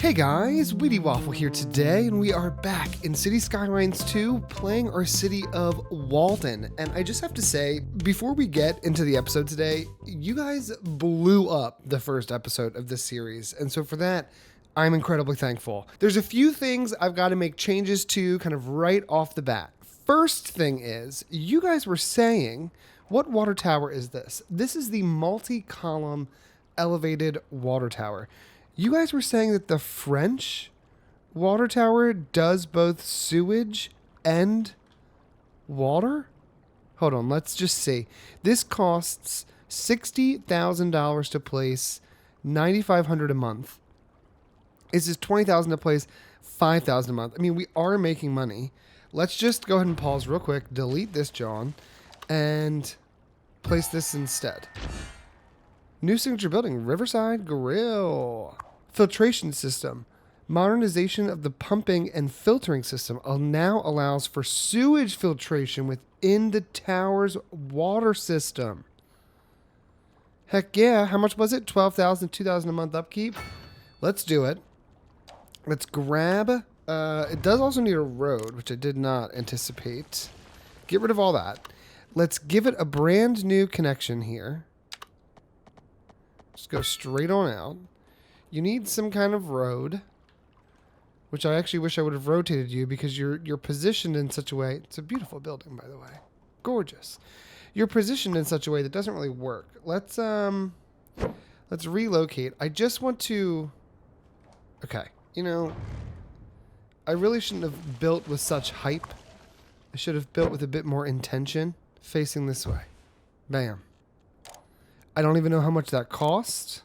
Hey guys, Wheatywaffle here today, and we are back in City Skylines 2 playing our city of Walden. And I just have to say, before we get into the episode today, you guys blew up the first episode of this series. And so for that, I'm incredibly thankful. There's a few things I've got to make changes to kind of right off the bat. First thing is, you guys were saying, what water tower is this? This is the multi-column elevated water tower. You guys were saying that the French water tower does both sewage and water? Hold on, let's just see. This costs $60,000 to place, $9,500 a month. This is $20,000 to place, $5,000 a month. I mean, we are making money. Let's just go ahead and pause real quick, delete this, John, and place this instead. New signature building, Riverside Grill. Filtration system. Modernization of the pumping and filtering system now allows for sewage filtration within the tower's water system. Heck yeah. How much was it? $12,000, $2,000 a month upkeep? Let's do it. Let's grab... it does also need a road, which I did not anticipate. Get rid of all that. Let's give it a brand new connection here. Just go straight on out. You need some kind of road, which I actually wish I would have rotated you because you're positioned in such a way. It's a beautiful building, by the way. Gorgeous. You're positioned in such a way that doesn't really work. Let's relocate. I just want to... Okay. You know, I really shouldn't have built with such hype. I should have built with a bit more intention. Facing this way. Bam. I don't even know how much that cost.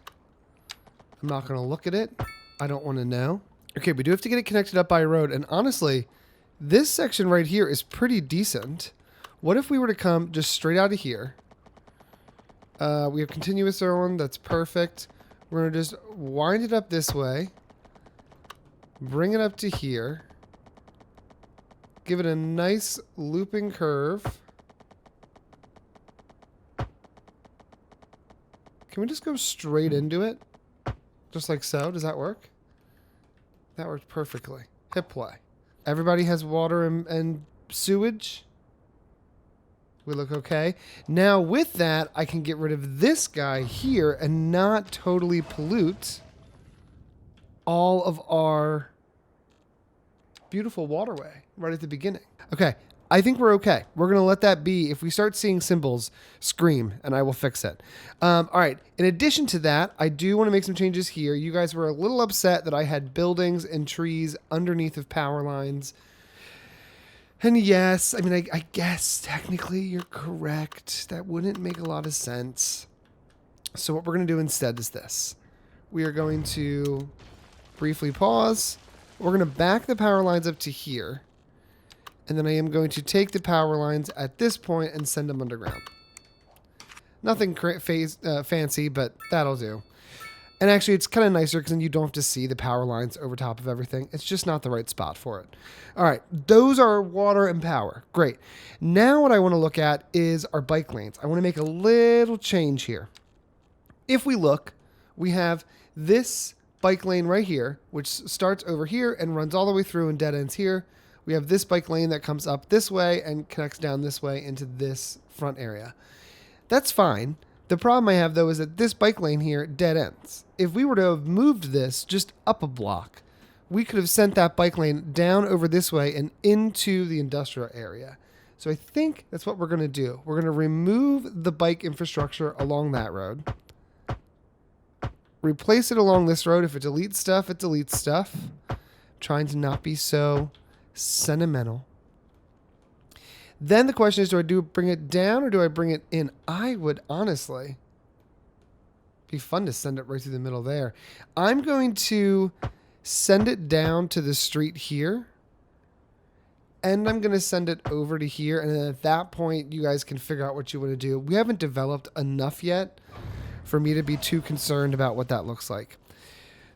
I'm not going to look at it. I don't want to know. Okay, we do have to get it connected up by a road. And honestly, this section right here is pretty decent. What if we were to come just straight out of here? We have continuous on. That's perfect. We're going to just wind it up this way. Bring it up to here. Give it a nice looping curve. Can we just go straight into it? Just like so. Does that work? That worked perfectly. Hit play. Everybody has water and sewage. We look okay. Now with that, I can get rid of this guy here and not totally pollute all of our beautiful waterway right at the beginning. Okay. I think we're okay. We're going to let that be. If we start seeing symbols, scream, and I will fix it. All right. In addition to that, I do want to make some changes here. You guys were a little upset that I had buildings and trees underneath of power lines. And yes, I mean, I guess technically you're correct. That wouldn't make a lot of sense. So what we're going to do instead is this. We are going to briefly pause. We're going to back the power lines up to here. And then I am going to take the power lines at this point and send them underground. Nothing fancy, but that'll do. And actually, it's kind of nicer because then you don't have to see the power lines over top of everything. It's just not the right spot for it. All right, those are water and power. Great. Now what I want to look at is our bike lanes. I want to make a little change here. If we look, we have this bike lane right here, which starts over here and runs all the way through and dead ends here. We have this bike lane that comes up this way and connects down this way into this front area. That's fine. The problem I have, though, is that this bike lane here dead ends. If we were to have moved this just up a block, we could have sent that bike lane down over this way and into the industrial area. So I think that's what we're going to do. We're going to remove the bike infrastructure along that road. Replace it along this road. If it deletes stuff, it deletes stuff. I'm trying to not be so... sentimental. Then the question is, do I bring it down or do I bring it in? I would honestly be fun to send it right through the middle there. I'm going to send it down to the street here. And I'm going to send it over to here. And then at that point, you guys can figure out what you want to do. We haven't developed enough yet for me to be too concerned about what that looks like.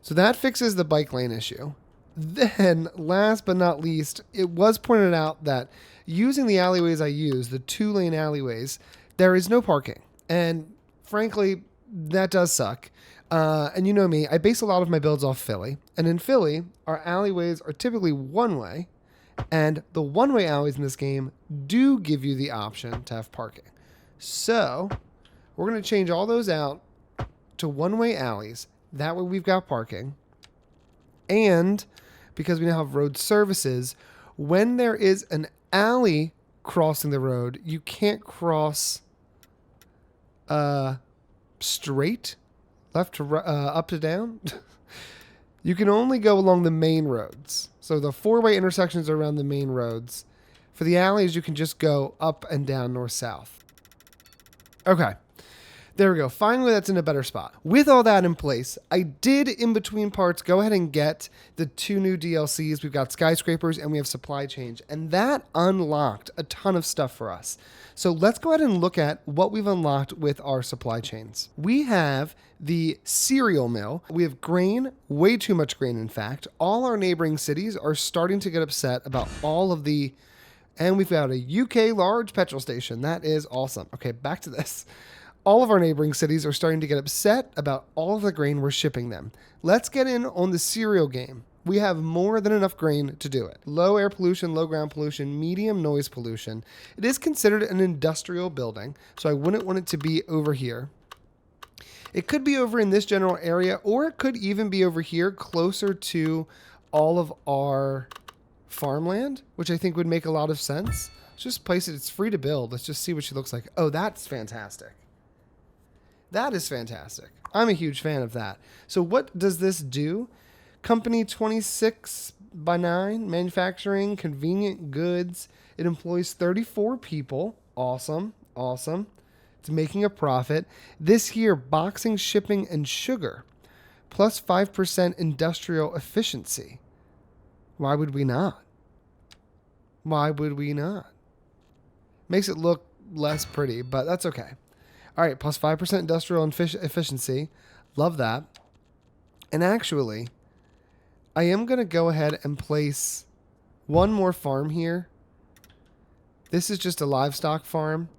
So that fixes the bike lane issue. Then, last but not least, it was pointed out that using the alleyways I use, the 2-lane alleyways, there is no parking. And frankly, that does suck. And you know me, I base a lot of my builds off Philly. And in Philly, our alleyways are typically one way. And the one-way alleys in this game do give you the option to have parking. So we're going to change all those out to one-way alleys. That way we've got parking. And because we now have road services, when there is an alley crossing the road, you can't cross straight, left to up to down. You can only go along the main roads. So the four-way intersections are around the main roads. For the alleys, you can just go up and down, north-south. Okay. There we go. Finally, that's in a better spot. With all that in place, I did, in between parts, go ahead and get the 2 new DLCs. We've got Skyscrapers and we have Supply Change. And that unlocked a ton of stuff for us. So let's go ahead and look at what we've unlocked with our supply chains. We have the cereal mill. We have grain, way too much grain, in fact. All our neighboring cities are starting to get upset about all of the... And we've got a UK large petrol station. That is awesome. Okay, back to this. All of our neighboring cities are starting to get upset about all of the grain we're shipping them. Let's get in on the cereal game. We have more than enough grain to do it. Low air pollution, low ground pollution, medium noise pollution. It is considered an industrial building, so I wouldn't want it to be over here. It could be over in this general area, or it could even be over here closer to all of our farmland, which I think would make a lot of sense. Let's just place it. It's free to build. Let's just see what she looks like. Oh, that's fantastic. That is fantastic. I'm a huge fan of that. So what does this do? Company 26x9, manufacturing convenient goods. It employs 34 people. Awesome. Awesome. It's making a profit. This here, boxing, shipping, and sugar. Plus 5% industrial efficiency. Why would we not? Why would we not? Makes it look less pretty, but that's okay. All right, plus 5% industrial efficiency. Love that. And actually, I am going to go ahead and place one more farm here. This is just a livestock farm.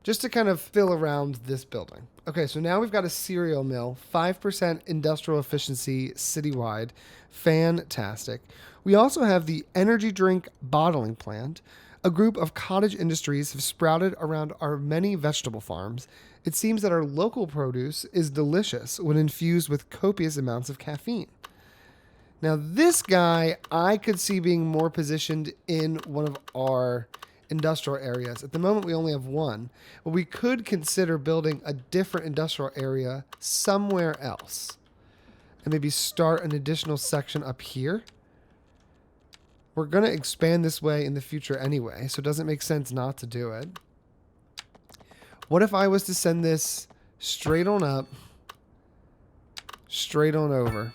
Just to kind of fill around this building. Okay, so now we've got a cereal mill. 5% industrial efficiency citywide. Fantastic. We also have the energy drink bottling plant. A group of cottage industries have sprouted around our many vegetable farms. It seems that our local produce is delicious when infused with copious amounts of caffeine. Now, this guy I could see being more positioned in one of our industrial areas. At the moment, we only have one, but we could consider building a different industrial area somewhere else and maybe start an additional section up here. We're going to expand this way in the future anyway, so it doesn't make sense not to do it. What if I was to send this straight on up, straight on over?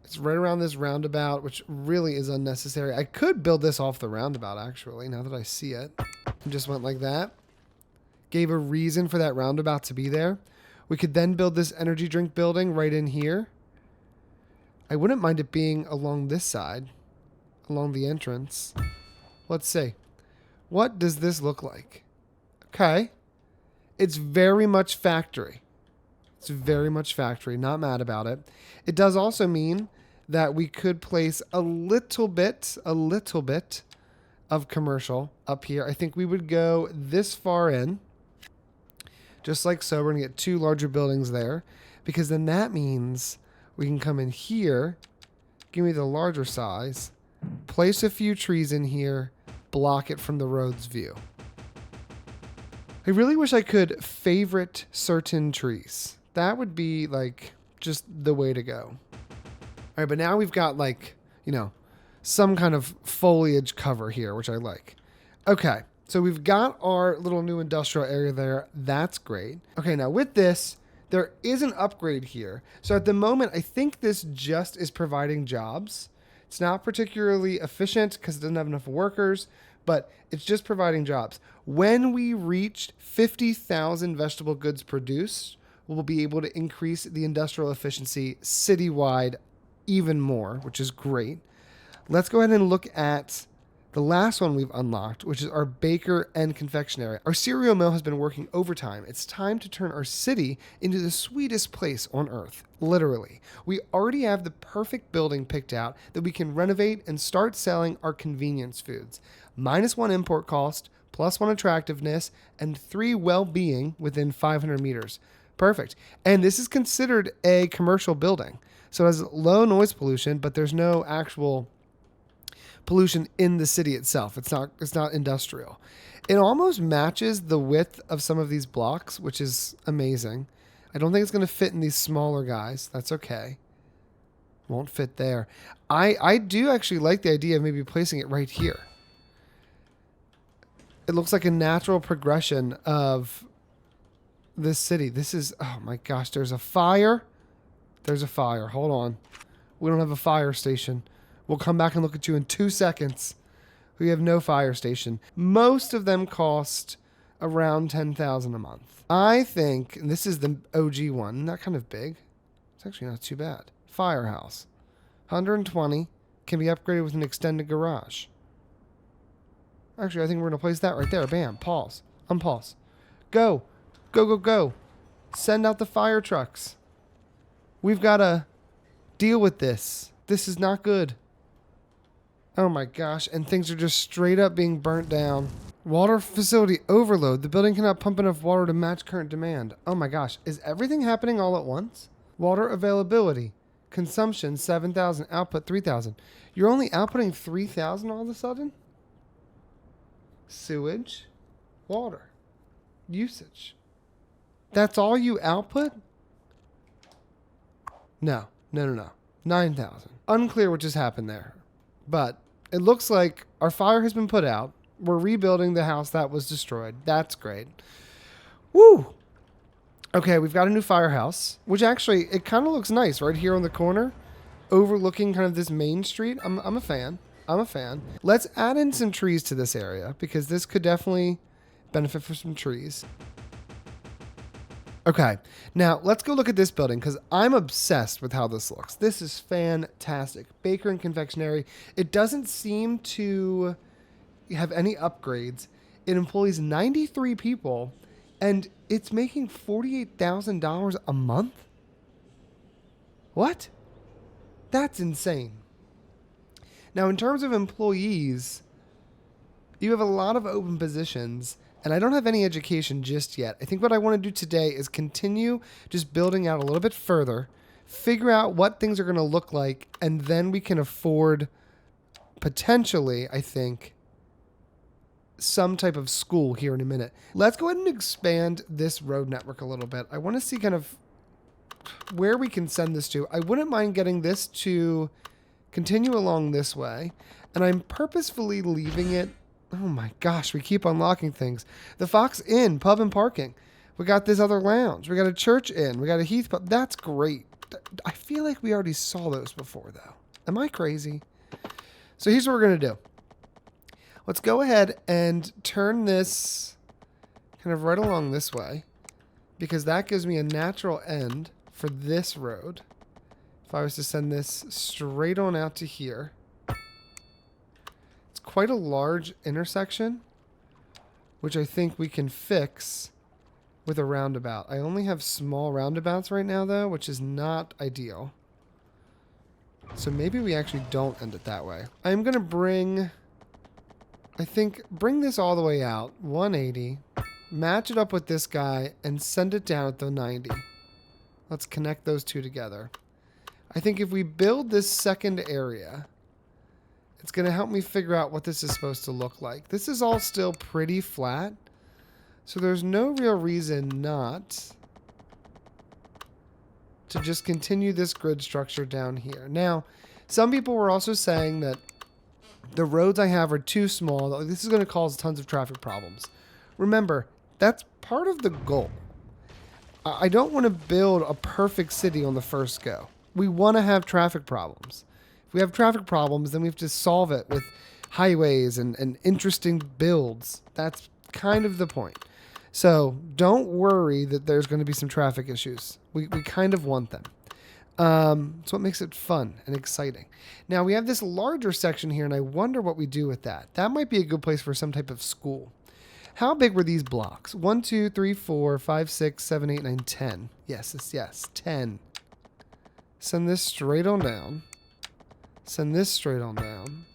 It's right around this roundabout, which really is unnecessary. I could build this off the roundabout, actually, now that I see it. And just went like that. Gave a reason for that roundabout to be there. We could then build this energy drink building right in here. I wouldn't mind it being along this side, along the entrance. Let's see. What does this look like? Okay. It's very much factory. It's very much factory. Not mad about it. It does also mean that we could place a little bit of commercial up here. I think we would go this far in, just like so. We're going to get 2 larger buildings there, because then that means we can come in here, give me the larger size, place a few trees in here, block it from the road's view. I really wish I could favorite certain trees. That would be like just the way to go. All right, but now we've got like, you know, some kind of foliage cover here, which I like. Okay, so we've got our little new industrial area there. That's great. Okay, now with this, there is an upgrade here. So at the moment, I think this just is providing jobs. It's not particularly efficient because it doesn't have enough workers, but it's just providing jobs. When we reach 50,000 vegetable goods produced, we'll be able to increase the industrial efficiency citywide even more, which is great. Let's go ahead and look at The last one we've unlocked, which is our baker and confectionery. Our cereal mill has been working overtime. It's time to turn our city into the sweetest place on earth. Literally. We already have the perfect building picked out that we can renovate and start selling our convenience foods. -1 import cost, +1 attractiveness, and 3 well-being within 500 meters. Perfect. And this is considered a commercial building. So it has low noise pollution, but there's no actual pollution in the city itself. It's not industrial. It almost matches the width of some of these blocks, which is amazing. I don't think it's going to fit in these smaller guys. That's okay. Won't fit there. I do actually like the idea of maybe placing it right here. It looks like a natural progression of this city. This is, oh my gosh, there's a fire. There's a fire. Hold on. We don't have a fire station. We'll come back and look at you in 2 seconds. We have no fire station. Most of them cost around $10,000 a month. I think, and this is the OG one, not kind of big. It's actually not too bad. Firehouse. 120 can be upgraded with an extended garage. Actually, I think we're going to place that right there. Bam. Pause. Unpause. Go. Go, go, go. Send out the fire trucks. We've got to deal with this. This is not good. Oh my gosh. And things are just straight up being burnt down. Water facility overload. The building cannot pump enough water to match current demand. Oh my gosh. Is everything happening all at once? Water availability. Consumption 7,000. Output 3,000. You're only outputting 3,000 all of a sudden? Sewage. Water. Usage. That's all you output? No. 9,000. Unclear what just happened there. But it looks like our fire has been put out. We're rebuilding the house that was destroyed. That's great. Woo! Okay, we've got a new firehouse, which actually, it kind of looks nice right here on the corner, overlooking kind of this main street. I'm a fan. I'm a fan. Let's add in some trees to this area because this could definitely benefit from some trees. Okay, now let's go look at this building because I'm obsessed with how this looks. This is fantastic. Baker and confectionery. It doesn't seem to have any upgrades. It employs 93 people and it's making $48,000 a month? What? That's insane. Now, in terms of employees, you have a lot of open positions. And I don't have any education just yet. I think what I want to do today is continue just building out a little bit further, figure out what things are going to look like, and then we can afford potentially, I think, some type of school here in a minute. Let's go ahead and expand this road network a little bit. I want to see kind of where we can send this to. I wouldn't mind getting this to continue along this way, and I'm purposefully leaving it. Oh my gosh, we keep unlocking things. The Fox Inn, pub and parking. We got this other lounge. We got a church inn. We got a Heath pub. That's great. I feel like we already saw those before, though. Am I crazy? So here's what we're going to do. Let's go ahead and turn this kind of right along this way because that gives me a natural end for this road. If I was to send this straight on out to here. Quite a large intersection, which I think we can fix with a roundabout. I only have small roundabouts right now, though, which is not ideal. So maybe we actually don't end it that way. I'm going to bring this all the way out, 180, match it up with this guy, and send it down at the 90. Let's connect those two together. I think if we build this second area, it's going to help me figure out what this is supposed to look like. This is all still pretty flat, so there's no real reason not to just continue this grid structure down here. Now, some people were also saying that the roads I have are too small. This is going to cause tons of traffic problems. Remember, that's part of the goal. I don't want to build a perfect city on the first go. We want to have traffic problems. If we have traffic problems, then we have to solve it with highways and interesting builds. That's kind of the point. So don't worry that there's going to be some traffic issues. We kind of want them. It's what makes it fun and exciting. Now we have this larger section here, and I wonder what we do with that. That might be a good place for some type of school. How big were these blocks? 1, 2, 3, 4, 5, 6, 7, 8, 9, 10. Yes, 10. Send this straight on down. Send this straight on down.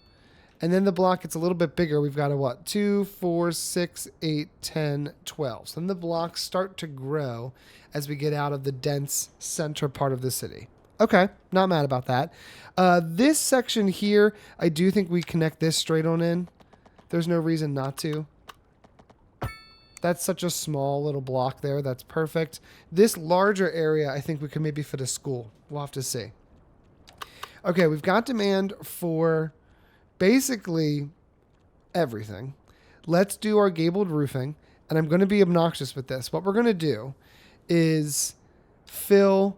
And then the block gets a little bit bigger. We've got a what? 2, 4, 6, 8, 10, 12. So then the blocks start to grow as we get out of the dense center part of the city. Okay, not mad about that. This section here, I do think we connect this straight on in. There's no reason not to. That's such a small little block there. That's perfect. This larger area, I think we could maybe fit a school. We'll have to see. Okay, we've got demand for basically everything. Let's do our gabled roofing, and I'm going to be obnoxious with this. What we're going to do is fill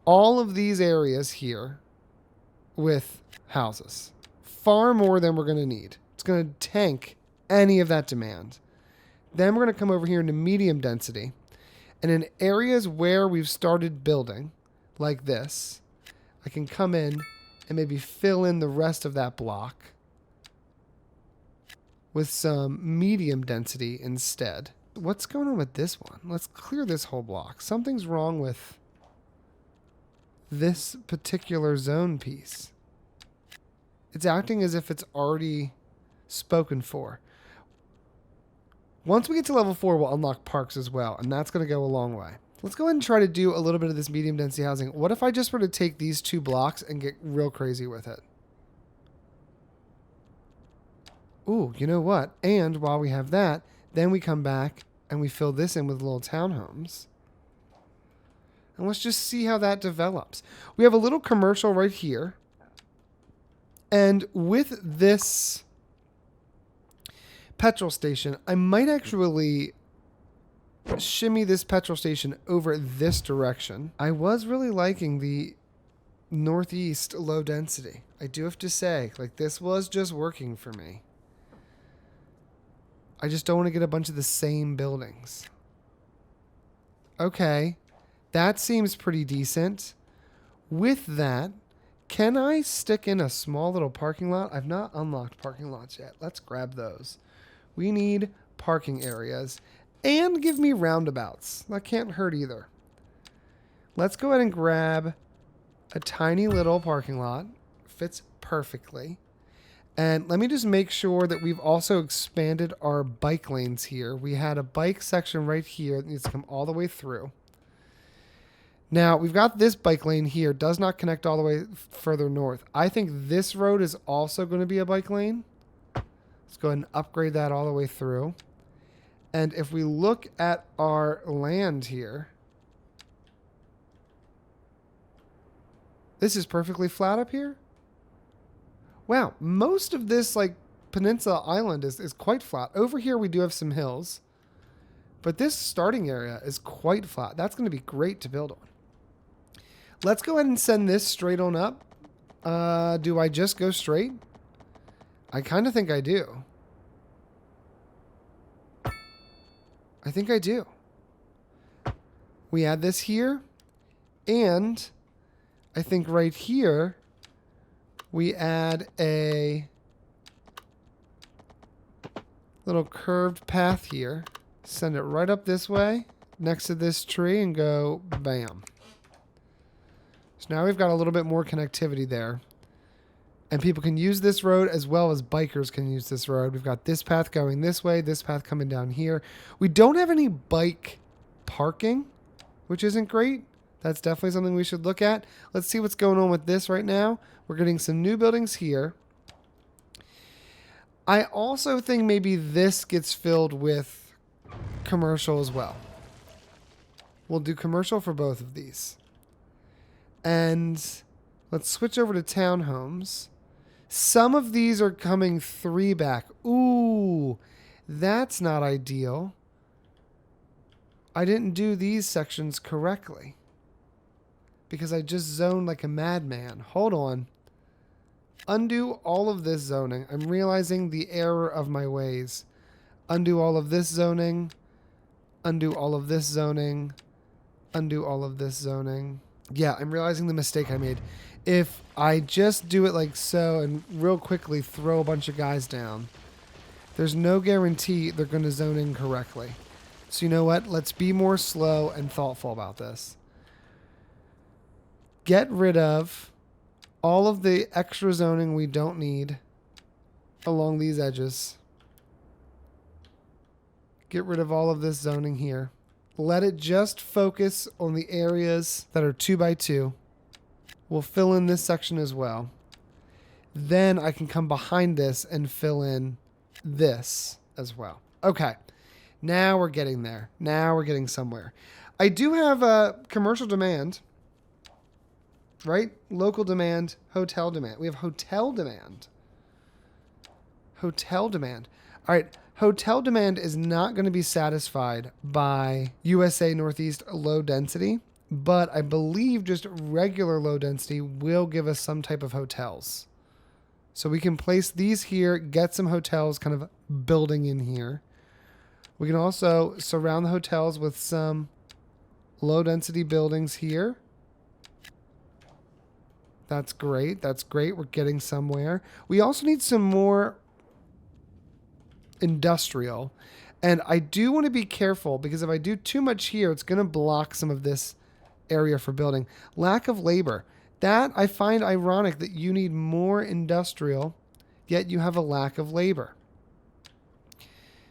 all of these areas here with houses. Far more than we're going to need. It's going to tank any of that demand. Then we're going to come over here into medium density. And in areas where we've started building, like this, I can come in and maybe fill in the rest of that block with some medium density instead. What's going on with this one? Let's clear this whole block. Something's wrong with this particular zone piece. It's acting as if it's already spoken for. Once we get to level 4, we'll unlock parks as well, and that's going to go a long way. Let's go ahead and try to do a little bit of this medium density housing. What if I just were to take these 2 blocks and get real crazy with it? Ooh, you know what? And while we have that, then we come back and we fill this in with little townhomes. And let's just see how that develops. We have a little commercial right here. And with this petrol station, I might actually shimmy this petrol station over this direction. I was really liking the northeast low density. I do have to say, like, this was just working for me. I just don't want to get a bunch of the same buildings. Okay, that seems pretty decent. With that, can I stick in a small little parking lot? I've not unlocked parking lots yet. Let's grab those. We need parking areas. And give me roundabouts. That can't hurt either. Let's go ahead and grab a tiny little parking lot. Fits perfectly. And let me just make sure that we've also expanded our bike lanes here. We had a bike section right here that needs to come all the way through. Now, we've got this bike lane here. Does not connect all the way further north. I think this road is also going to be a bike lane. Let's go ahead and upgrade that all the way through. And if we look at our land here, this is perfectly flat up here. Wow, most of this like peninsula island is quite flat. Over here we do have some hills, but this starting area is quite flat. That's going to be great to build on. Let's go ahead and send this straight on up. Do I just go straight? I kind of think I do. I think I do. We add this here, and I think right here we add a little curved path here. Send it right up this way next to this tree and go bam. So now we've got a little bit more connectivity there. And people can use this road as well as bikers can use this road. We've got this path going this way, this path coming down here. We don't have any bike parking, which isn't great. That's definitely something we should look at. Let's see what's going on with this right now. We're getting some new buildings here. I also think maybe this gets filled with commercial as well. We'll do commercial for both of these. And let's switch over to townhomes. Some of these are coming 3 back. Ooh, that's not ideal. I didn't do these sections correctly because I just zoned like a madman. Hold on. Undo all of this zoning. I'm realizing the error of my ways. Undo all of this zoning. Undo all of this zoning. Undo all of this zoning. Yeah, I'm realizing the mistake I made. If I just do it like so and real quickly throw a bunch of guys down, there's no guarantee they're going to zone in correctly. So you know what? Let's be more slow and thoughtful about this. Get rid of all of the extra zoning we don't need along these edges. Get rid of all of this zoning here. Let it just focus on the areas that are 2x2. We'll fill in this section as well. Then I can come behind this and fill in this as well. Okay. Now we're getting there. Now we're getting somewhere. I do have a commercial demand, right? Local demand, hotel demand. We have hotel demand. Hotel demand. All right. Hotel demand is not going to be satisfied by USA Northeast low density, but I believe just regular low density will give us some type of hotels. So we can place these here, get some hotels kind of building in here. We can also surround the hotels with some low density buildings here. That's great. That's great. We're getting somewhere. We also need some more industrial. And I do want to be careful because if I do too much here, it's going to block some of this area for building. Lack of labor. That I find ironic that you need more industrial, yet you have a lack of labor.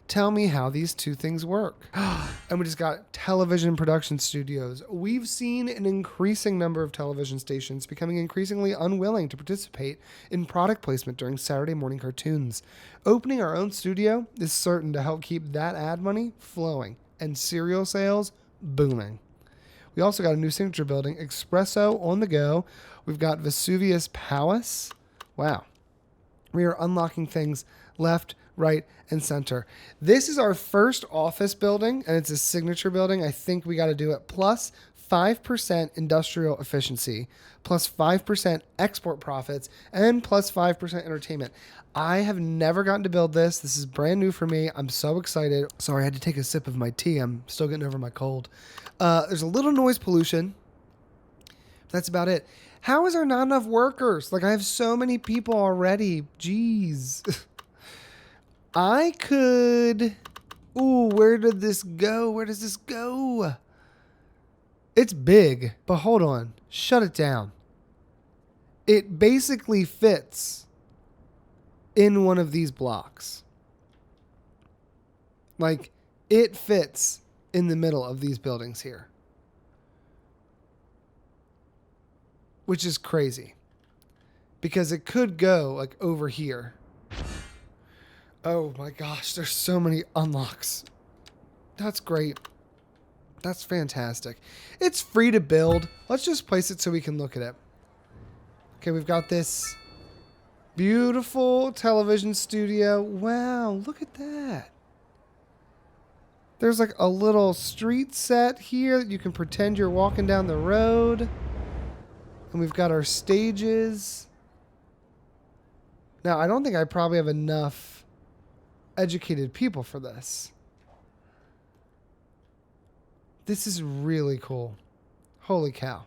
Tell me how these two things work. And we just got television production studios. We've seen an increasing number of television stations becoming increasingly unwilling to participate in product placement during Saturday morning cartoons. Opening our own studio is certain to help keep that ad money flowing and cereal sales booming. We also got a new signature building, Espresso on the go. We've got Vesuvius Palace. Wow. We are unlocking things left, right, and center. This is our first office building, and it's a signature building. I think we got to do it. Plus 5% industrial efficiency, plus 5% export profits, and plus 5% entertainment. I have never gotten to build this. This is brand new for me. I'm so excited. Sorry, I had to take a sip of my tea. I'm still getting over my cold. There's a little noise pollution. That's about it. How is there not enough workers? Like, I have so many people already. Jeez. I could... Ooh, where did this go? Where does this go? It's big, but hold on. Shut it down. It basically fits in one of these blocks. Like, it fits in the middle of these buildings here. Which is crazy. Because it could go, like, over here. Oh my gosh, there's so many unlocks. That's great. That's fantastic. It's free to build. Let's just place it so we can look at it. Okay, we've got this beautiful television studio. Wow, look at that. There's like a little street set here that you can pretend you're walking down the road. And we've got our stages. Now, I don't think I probably have enough educated people for this. This is really cool. Holy cow.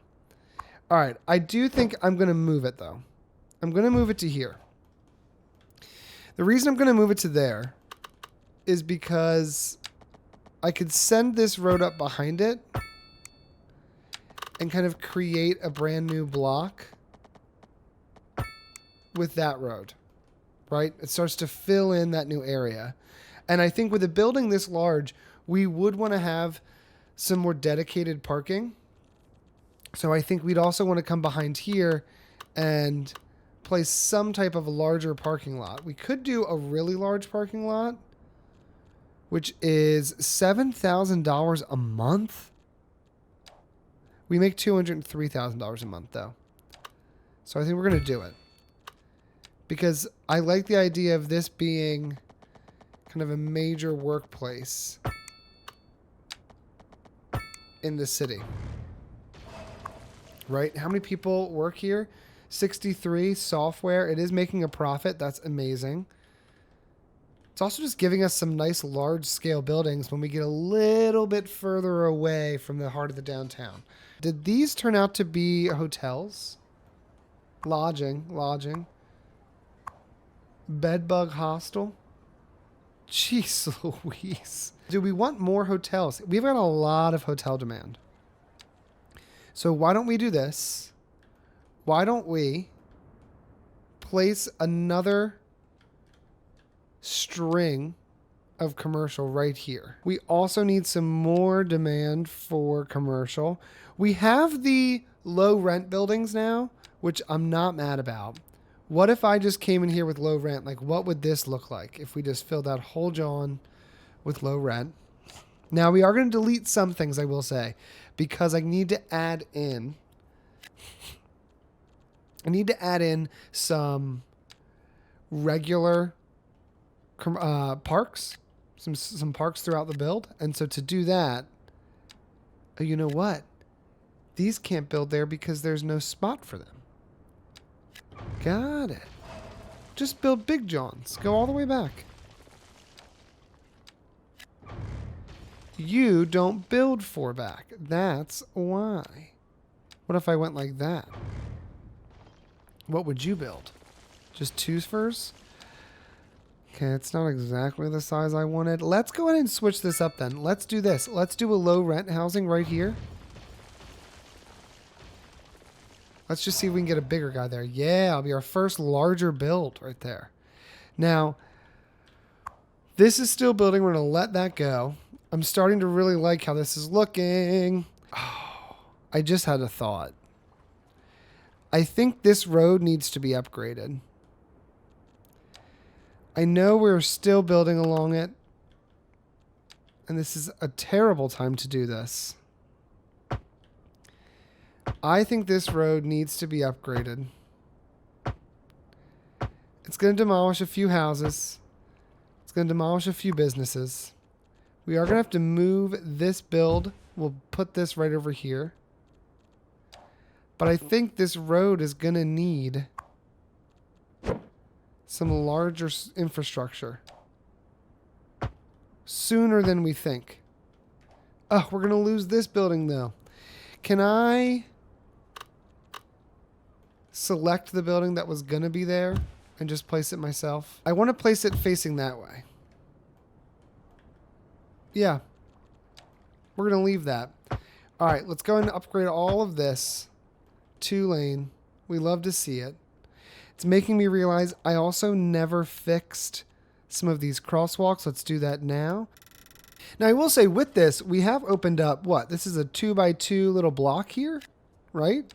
All right, I do think I'm going to move it, though. I'm going to move it to here. The reason I'm going to move it to there is because I could send this road up behind it and kind of create a brand new block with that road, right? It starts to fill in that new area. And I think with a building this large, we would want to have some more dedicated parking. So I think we'd also want to come behind here and place some type of a larger parking lot. We could do a really large parking lot, which is $7,000 a month. We make $203,000 a month, though. So I think we're going to do it. Because I like the idea of this being kind of a major workplace in the city. Right? How many people work here? 63 software. It is making a profit. That's amazing. It's also just giving us some nice large scale buildings when we get a little bit further away from the heart of the downtown. Did these turn out to be hotels? Lodging. Bedbug hostel. Jeez Louise. Do we want more hotels? We've got a lot of hotel demand. So why don't we do this? Why don't we place another string of commercial right here? We also need some more demand for commercial. We have the low rent buildings now, which I'm not mad about. What if I just came in here with low rent? Like, what would this look like if we just filled that whole John with low rent? Now, we are going to delete some things, I will say, because I need to add in some regular parks, some parks throughout the build. And so to do that, you know what? These can't build there because there's no spot for them. Got it. Just build Big Johns. Go all the way back. You don't build 4 back. That's why. What if I went like that? What would you build? Just 2s first? Okay, it's not exactly the size I wanted. Let's go ahead and switch this up then. Let's do this. Let's do a low rent housing right here. Let's just see if we can get a bigger guy there. Yeah, it'll be our first larger build right there. Now, this is still building. We're going to let that go. I'm starting to really like how this is looking. Oh, I just had a thought. I think this road needs to be upgraded. I know we're still building along it, and this is a terrible time to do this. I think this road needs to be upgraded. It's going to demolish a few houses. It's going to demolish a few businesses. We are going to have to move this build. We'll put this right over here. But I think this road is going to need some larger infrastructure sooner than we think. Oh, we're going to lose this building though. Can I select the building that was going to be there and just place it myself? I want to place it facing that way. Yeah. We're going to leave that. All right, let's go and upgrade all of this. 2-lane. We love to see it. It's making me realize I also never fixed some of these crosswalks. Let's do that now. Now, I will say with this, we have opened up what? This is a 2x2 little block here, right?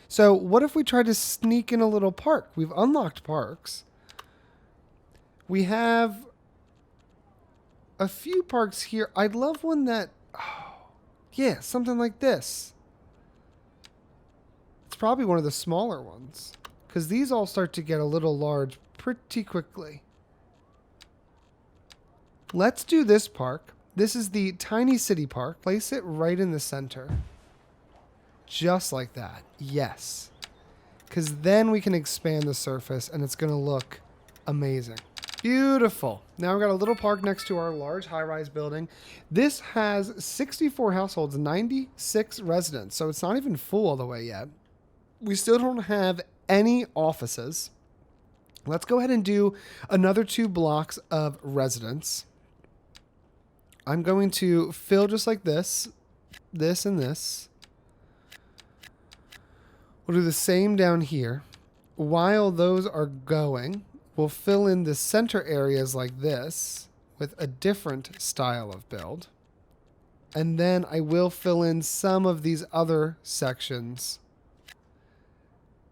So what if we tried to sneak in a little park? We've unlocked parks. We have a few parks here. I'd love one that, oh, yeah, something like this. It's probably one of the smaller ones because these all start to get a little large pretty quickly. Let's do this park. This is the tiny city park. Place it right in the center. Just like that. Yes. Because then we can expand the surface and it's going to look amazing. Beautiful. Now we've got a little park next to our large high-rise building. This has 64 households, 96 residents, so it's not even full all the way yet. We still don't have any offices. Let's go ahead and do another 2 blocks of residents. I'm going to fill just like this, this, and this. We'll do the same down here. While those are going, we'll fill in the center areas like this with a different style of build. And then I will fill in some of these other sections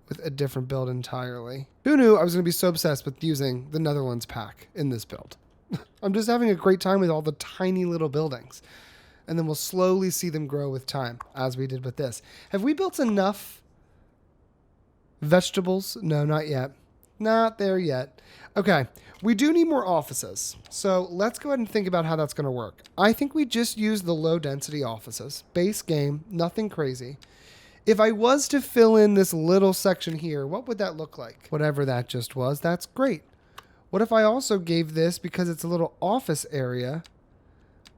with a different build entirely. Who knew I was going to be so obsessed with using the Netherlands pack in this build? I'm just having a great time with all the tiny little buildings. And then we'll slowly see them grow with time, as we did with this. Have we built enough vegetables? No, not yet. Not there yet. Okay, we do need more offices. So let's go ahead and think about how that's going to work. I think we just use the low density offices. Base game, nothing crazy. If I was to fill in this little section here, what would that look like? Whatever that just was, that's great. What if I also gave this, because it's a little office area,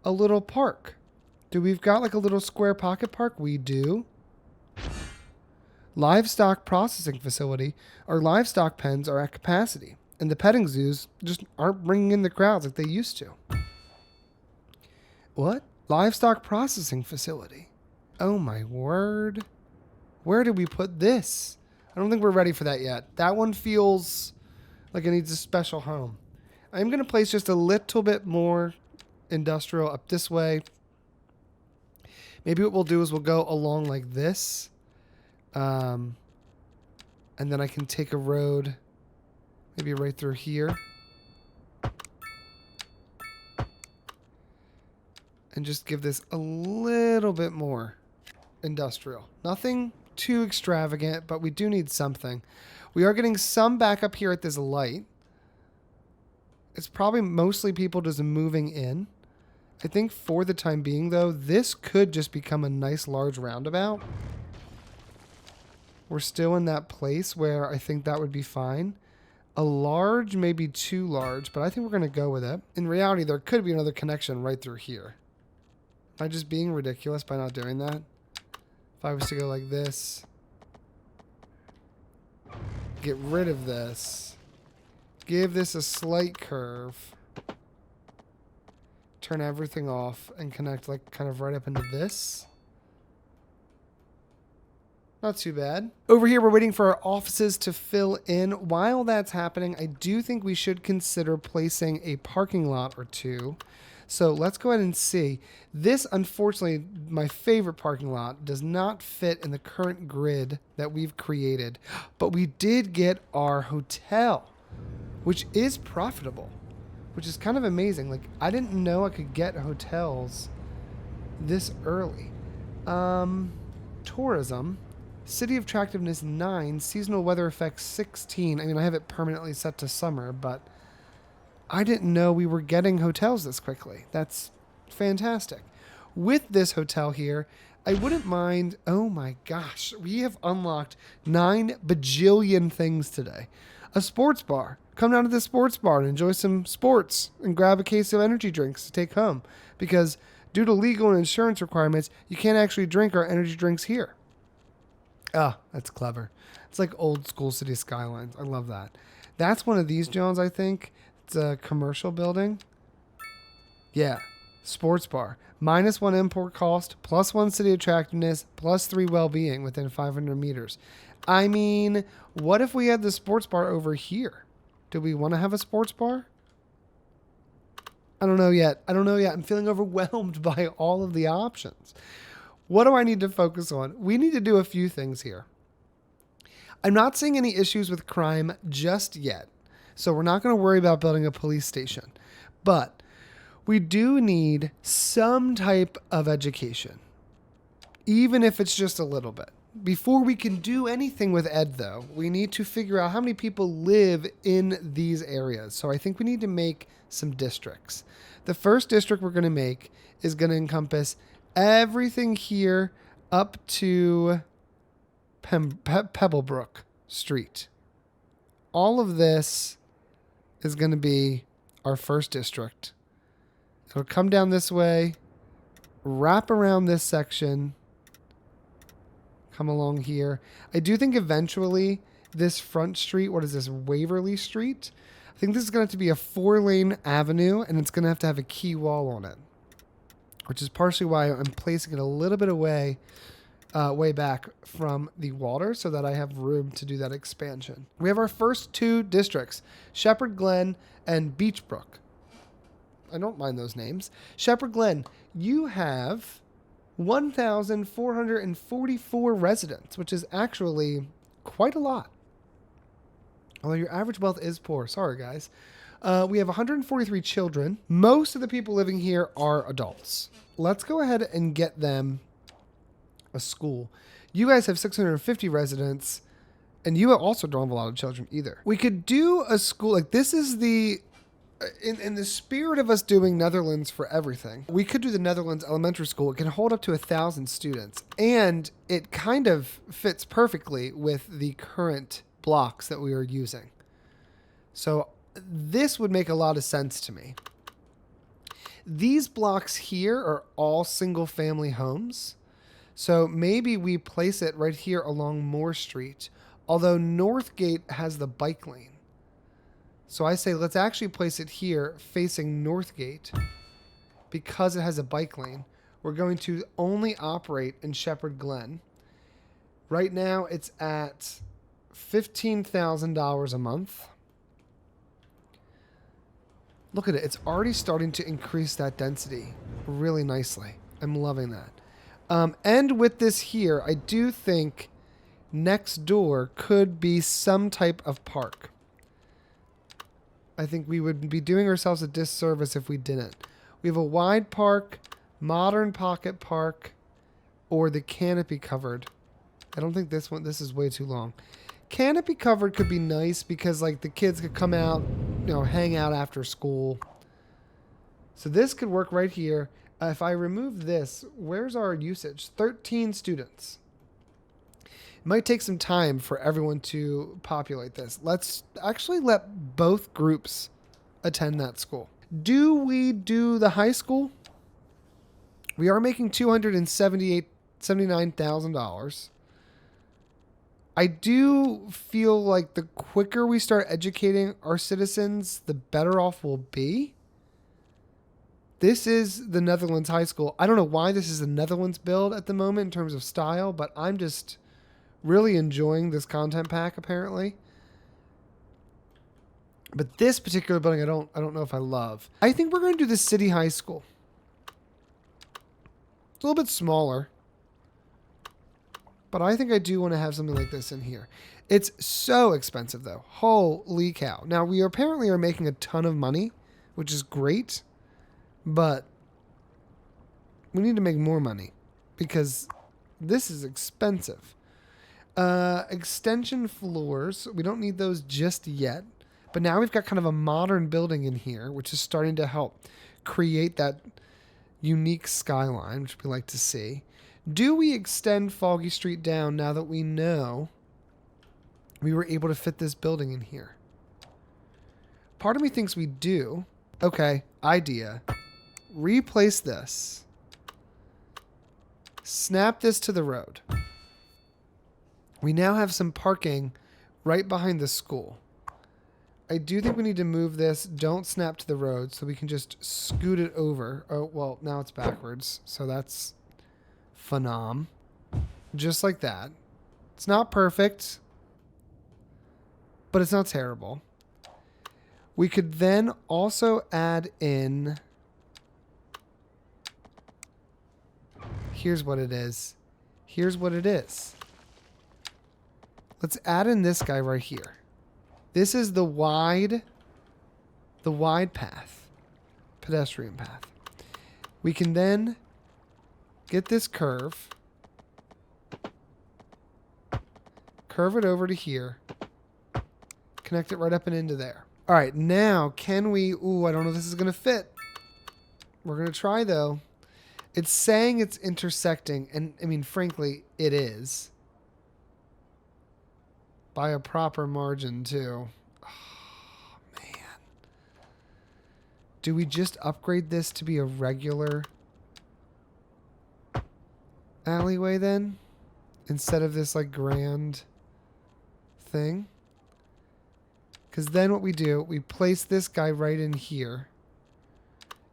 a little park? Do we've got like a little square pocket park? We do. Livestock processing facility. Our livestock pens are at capacity, and the petting zoos just aren't bringing in the crowds like they used to. What? Livestock processing facility. Oh my word. Where did we put this? I don't think we're ready for that yet. That one feels like it needs a special home. I'm going to place just a little bit more industrial up this way. Maybe what we'll do is we'll go along like this. And then I can take a road maybe right through here. And just give this a little bit more industrial. Nothing too extravagant, but we do need something. We are getting some backup here at this light. It's probably mostly people just moving in. I think for the time being, though, this could just become a nice large roundabout. We're still in that place where I think that would be fine. A large, maybe too large, but I think we're going to go with it. In reality, there could be another connection right through here. Am I just being ridiculous by not doing that? If I was to go like this, get rid of this, give this a slight curve, turn everything off, and connect like kind of right up into this. Not too bad. Over here, we're waiting for our offices to fill in. While that's happening, I do think we should consider placing a parking lot or two. So let's go ahead and see. This, unfortunately, my favorite parking lot, does not fit in the current grid that we've created. But we did get our hotel, which is profitable, which is kind of amazing. Like, I didn't know I could get hotels this early. Tourism. City of Attractiveness 9, Seasonal Weather Effects 16. I mean, I have it permanently set to summer, but I didn't know we were getting hotels this quickly. That's fantastic. With this hotel here, I wouldn't mind... Oh my gosh, we have unlocked 9 bajillion things today. A sports bar. Come down to the sports bar and enjoy some sports and grab a case of energy drinks to take home. Because due to legal and insurance requirements, you can't actually drink our energy drinks here. Ah, that's clever. It's like old school city skylines. I love that. That's one of these, Jones, I think. It's a commercial building. Yeah. Sports bar. -1 import cost, +1 city attractiveness, +3 well-being within 500 meters. I mean, what if we had the sports bar over here? Do we want to have a sports bar? I don't know yet. I'm feeling overwhelmed by all of the options. What do I need to focus on? We need to do a few things here. I'm not seeing any issues with crime just yet, so we're not going to worry about building a police station. But we do need some type of education, even if it's just a little bit. Before we can do anything with Ed, though, we need to figure out how many people live in these areas. So I think we need to make some districts. The first district we're going to make is going to encompass everything here up to Pebblebrook Street. All of this is going to be our first district. It'll come down this way, wrap around this section, come along here. I do think eventually this front street, what is this, Waverly Street? I think this is going to have to be a 4-lane avenue, and it's going to have a key wall on it, which is partially why I'm placing it a little bit away, way back from the water so that I have room to do that expansion. We have our first 2 districts, Shepherd Glen and Beachbrook. I don't mind those names. Shepherd Glen, you have 1,444 residents, which is actually quite a lot. Although your average wealth is poor. Sorry, guys. We have 143 children. Most of the people living here are adults. Let's go ahead and get them a school. You guys have 650 residents, and you also don't have a lot of children either. We could do a school, like this is the, in the spirit of us doing Netherlands for everything, we could do the Netherlands Elementary School. It can hold up to 1,000 students, and it kind of fits perfectly with the current blocks that we are using. So this would make a lot of sense to me. These blocks here are all single family homes. So maybe we place it right here along Moore Street. Although Northgate has the bike lane. So I say let's actually place it here facing Northgate. Because it has a bike lane, we're going to only operate in Shepherd Glen. Right now it's at $15,000 a month. Look at it. It's already starting to increase that density really nicely. I'm loving that. And with this here, I do think next door could be some type of park. I think we would be doing ourselves a disservice if we didn't. We have a wide park, modern pocket park, or the canopy covered. I don't think this is way too long. Canopy covered could be nice because like the kids could come out, hang out after school. So this could work right here. If I remove this, where's our usage? 13 students. It might take some time for everyone to populate this. Let's actually let both groups attend that school. Do we do the high school? We are making $79,000. I do feel like the quicker we start educating our citizens, the better off we'll be. This is the Netherlands High School. I don't know why this is the Netherlands build at the moment in terms of style, but I'm just really enjoying this content pack apparently. But this particular building, I don't know if I love. I think we're going to do the City High School. It's a little bit smaller. But I think I do want to have something like this in here. It's so expensive, though. Holy cow. Now, we apparently are making a ton of money, which is great. But we need to make more money because this is expensive. Extension floors. We don't need those just yet. But now we've got kind of a modern building in here, which is starting to help create that unique skyline, which we like to see. Do we extend Foggy Street down now that we know we were able to fit this building in here? Part of me thinks we do. Okay, idea. Replace this. Snap this to the road. We now have some parking right behind the school. I do think we need to move this. Don't snap to the road so we can just scoot it over. Oh, well, now it's backwards. So that's phenom. Just like that. It's not perfect, but it's not terrible. We could then also add in... Here's what it is. Here's what it is. Let's add in this guy right here. This is the wide path, pedestrian path. We can then get this curve, curve it over to here, connect it right up and into there. All right, now can we, ooh, I don't know if this is going to fit. We're going to try though. It's saying it's intersecting, and I mean, frankly, it is. By a proper margin, too. Oh, man. Do we just upgrade this to be a regular alleyway, then? Instead of this, like, grand thing? Because then what we do, we place this guy right in here.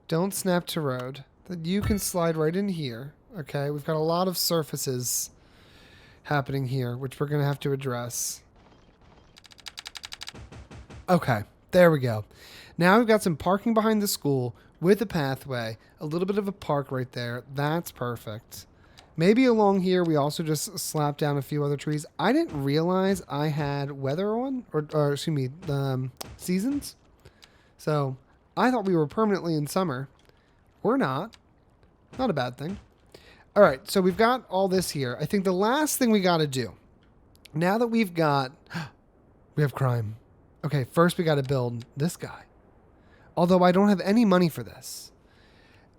Don't snap to road. Then you can slide right in here. Okay, we've got a lot of surfaces happening here, which we're going to have to address. Okay, there we go. Now we've got some parking behind the school with a pathway, a little bit of a park right there. That's perfect. Maybe along here we also just slap down a few other trees. I didn't realize I had weather on, or excuse me, seasons. So I thought we were permanently in summer. We're not. Not a bad thing. All right, so we've got all this here. I think the last thing we got to do, now that we've got, we have crime. Okay, first we got to build this guy. Although I don't have any money for this.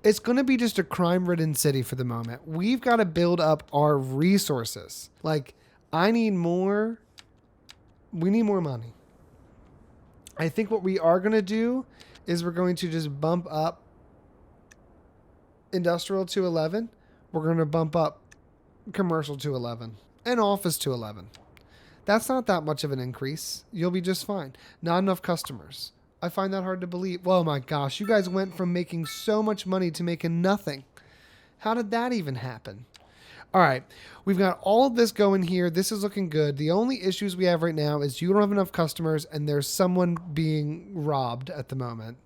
It's going to be just a crime-ridden city for the moment. We've got to build up our resources. Like, I need more. We need more money. I think what we are going to do is we're going to just bump up industrial to 11, we're going to bump up commercial to 11 and office to 11. That's not that much of an increase. You'll be just fine. Not enough customers. I find that hard to believe. Oh my gosh, you guys went from making so much money to making nothing. How did that even happen? All right, we've got all of this going here. This is looking good. The only issues we have right now is you don't have enough customers and there's someone being robbed at the moment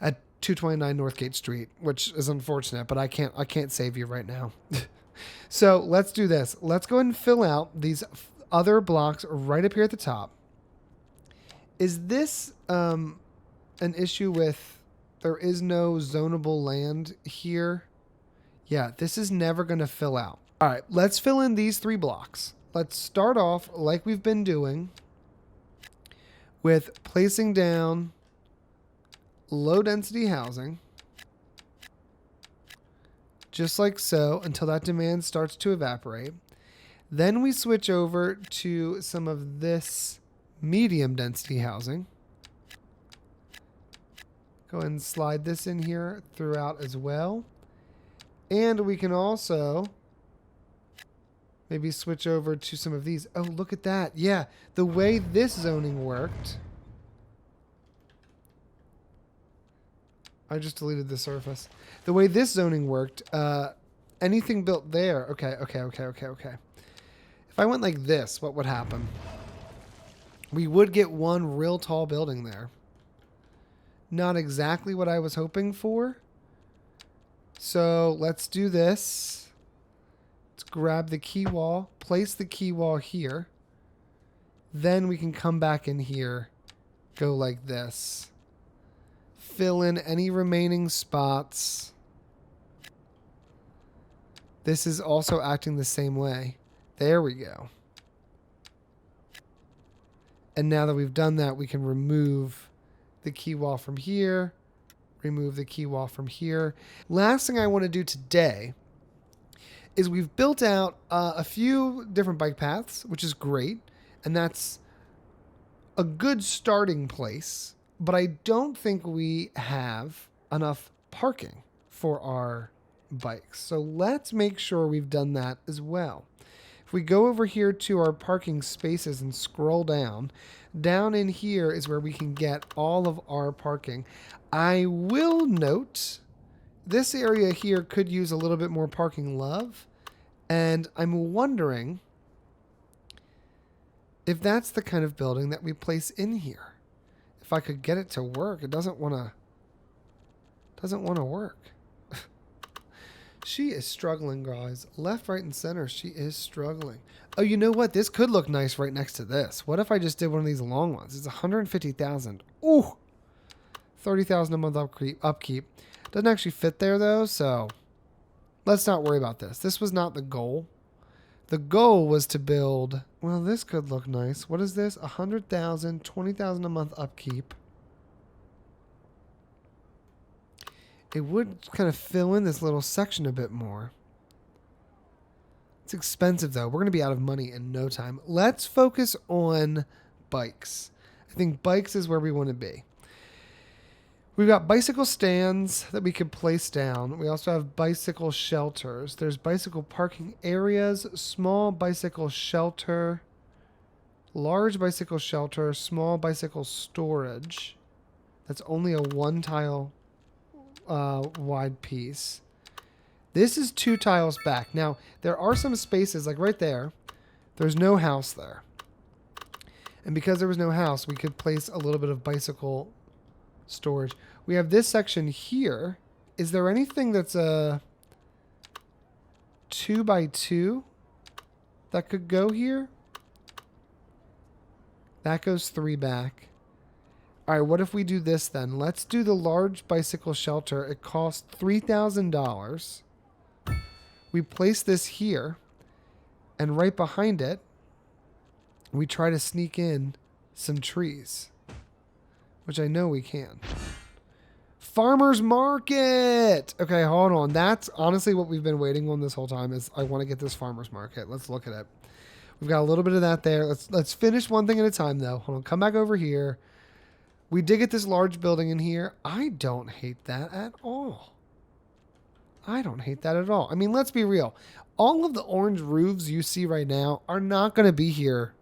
at 229 Northgate Street, which is unfortunate, but I can't save you right now. So let's do this. Let's go ahead and fill out these other blocks right up here at the top. Is this an issue with there is no zonable land here? Yeah, this is never going to fill out. All right, let's fill in these 3 blocks. Let's start off like we've been doing with placing down low density housing, just like so, until that demand starts to evaporate. Then we switch over to some of this medium density housing. Go ahead and slide this in here throughout as well. And we can also maybe switch over to some of these. Oh, look at that. Yeah, the way this zoning worked. I just deleted the surface. The way this zoning worked, anything built there. Okay. If I went like this, what would happen? We would get one real tall building there. Not exactly what I was hoping for. So let's do this. Let's grab the key wall, place the key wall here. Then we can come back in here, go like this. Fill in any remaining spots. This is also acting the same way. There we go. And now that we've done that, we can remove the key wall from here. Remove the key wall from here. Last thing I want to do today is we've built out a few different bike paths, which is great. And that's a good starting place. But I don't think we have enough parking for our bikes. So let's make sure we've done that as well. If we go over here to our parking spaces and scroll down, down in here is where we can get all of our parking. I will note this area here could use a little bit more parking love. And I'm wondering if that's the kind of building that we place in here. If I could get it to work, it doesn't want to work. She is struggling, guys. Left, right, and center, she is struggling. Oh, you know what? This could look nice right next to this. What if I just did one of these long ones? It's $150,000. Ooh! $30,000 a month upkeep. Doesn't actually fit there, though, so let's not worry about this. This was not the goal. The goal was to build... Well, this could look nice. What is this? $100,000, $20,000 a month upkeep. It would kind of fill in this little section a bit more. It's expensive, though. We're going to be out of money in no time. Let's focus on bikes. I think bikes is where we want to be. We've got bicycle stands that we could place down. We also have bicycle shelters. There's bicycle parking areas, small bicycle shelter, large bicycle shelter, small bicycle storage. That's only a 1 tile wide piece. This is 2 tiles back. Now, there are some spaces, like right there. There's no house there. And because there was no house, we could place a little bit of bicycle storage. We have this section here. Is there anything that's a 2x2 that could go here? That goes 3 back. All right, what if we do this then? Let's do the large bicycle shelter. It costs $3,000. We place this here, and right behind it, we try to sneak in some trees, which I know we can. Farmer's market. Okay, hold on. That's honestly what we've been waiting on this whole time is I want to get this farmer's market. Let's look at it. We've got a little bit of that there. Let's finish one thing at a time, though. Hold on. Come back over here. We did get this large building in here. I don't hate that at all. I don't hate that at all. I mean, let's be real. All of the orange roofs you see right now are not going to be here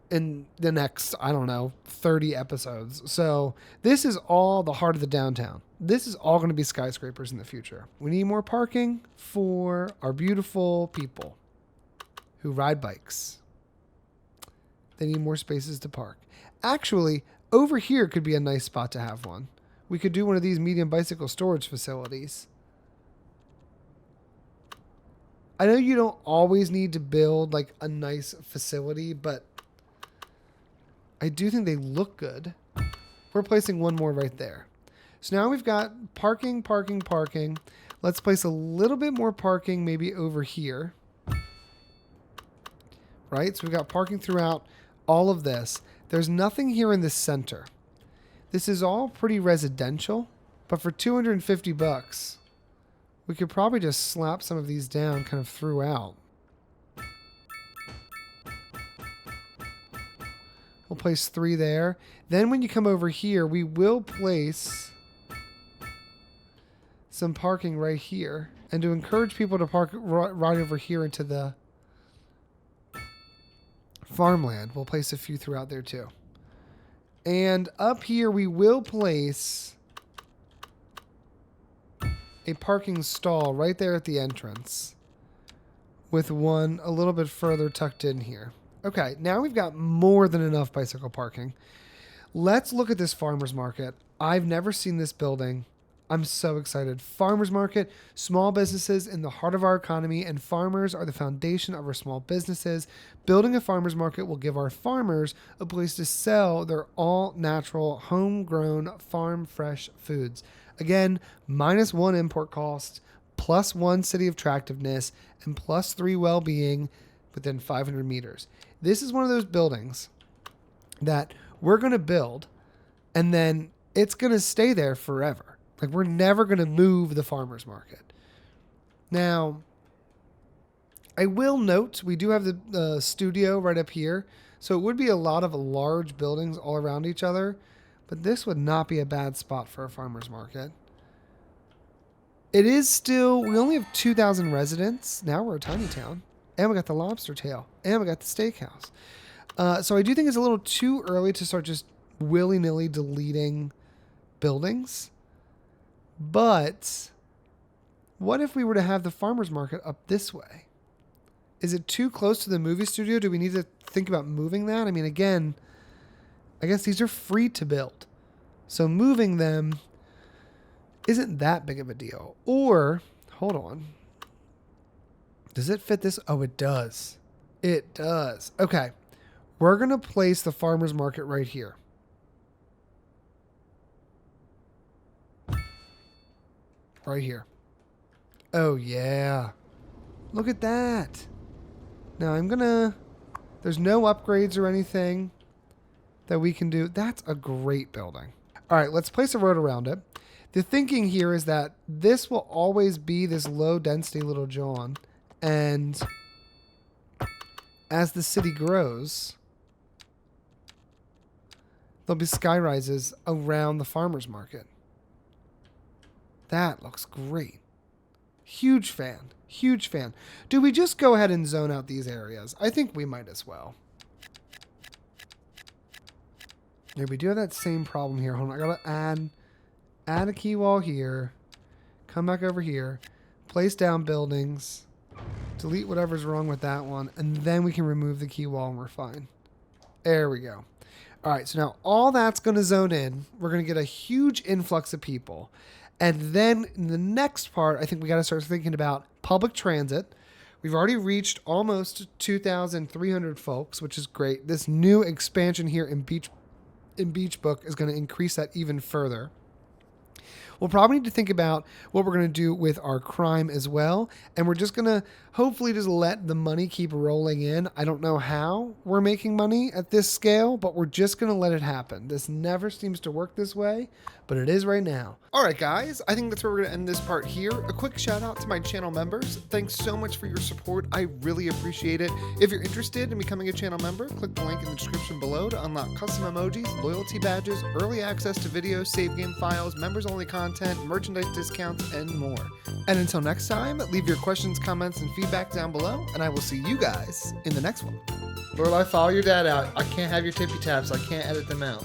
in the next, I don't know, 30 episodes. So this is all the heart of the downtown. This is all going to be skyscrapers in the future. We need more parking for our beautiful people who ride bikes. They need more spaces to park. Actually, over here could be a nice spot to have one. We could do one of these medium bicycle storage facilities. I know you don't always need to build like a nice facility, but I do think they look good. We're placing one more right there. So now we've got parking, parking, parking. Let's place a little bit more parking maybe over here. Right? So we've got parking throughout all of this. There's nothing here in the center. This is all pretty residential, but for 250 bucks, we could probably just slap some of these down kind of throughout. We'll place 3 there. Then when you come over here, we will place some parking right here. And to encourage people to park right over here into the farmland, we'll place a few throughout there too. And up here, we will place a parking stall right there at the entrance with one a little bit further tucked in here. Okay, now we've got more than enough bicycle parking. Let's look at this farmer's market. I've never seen this building. I'm so excited. Farmer's market, small businesses in the heart of our economy, and farmers are the foundation of our small businesses. Building a farmer's market will give our farmers a place to sell their all-natural, homegrown, farm-fresh foods. Again, -1 import cost, +1 city attractiveness, and +3 well-being within 500 meters. This is one of those buildings that we're going to build, and then it's going to stay there forever. Like, we're never going to move the farmer's market. Now, I will note we do have the studio right up here, so it would be a lot of large buildings all around each other, but this would not be a bad spot for a farmer's market. It is still, we only have 2,000 residents. Now we're a tiny town. And we got the lobster tail. And we got the steakhouse. So I do think it's a little too early to start just willy-nilly deleting buildings. But what if we were to have the farmer's market up this way? Is it too close to the movie studio? Do we need to think about moving that? I mean, again, I guess these are free to build. So moving them isn't that big of a deal. Or, hold on. Does it fit this? Oh, it does. It does. Okay. We're going to place the farmer's market right here. Right here. Oh, yeah. Look at that. Now, I'm going to... There's no upgrades or anything that we can do. That's a great building. All right, let's place a road around it. The thinking here is that this will always be this low-density little John. And as the city grows, there'll be skyrises around the farmer's market. That looks great. Huge fan. Huge fan. Do we just go ahead and zone out these areas? I think we might as well. Yeah, we do have that same problem here. Hold on. I gotta add a key wall here. Come back over here. Place down buildings. Delete whatever's wrong with that one. And then we can remove the key wall and we're fine. There we go. All right. So now all that's going to zone in. We're going to get a huge influx of people. And then in the next part, I think we got to start thinking about public transit. We've already reached almost 2,300 folks, which is great. This new expansion here in Beachbrook is going to increase that even further. We'll probably need to think about what we're going to do with our crime as well. And we're just going to hopefully just let the money keep rolling in. I don't know how we're making money at this scale, but we're just going to let it happen. This never seems to work this way, but it is right now. All right, guys, I think that's where we're going to end this part here. A quick shout out to my channel members. Thanks so much for your support. I really appreciate it. If you're interested in becoming a channel member, click the link in the description below to unlock custom emojis, loyalty badges, early access to videos, save game files, members only content, content, merchandise discounts, and more. And until next time, leave your questions, comments, and feedback down below, and I will see you guys in the next one. Lorelai, follow your dad out. I can't have your tippy taps. I can't edit them out.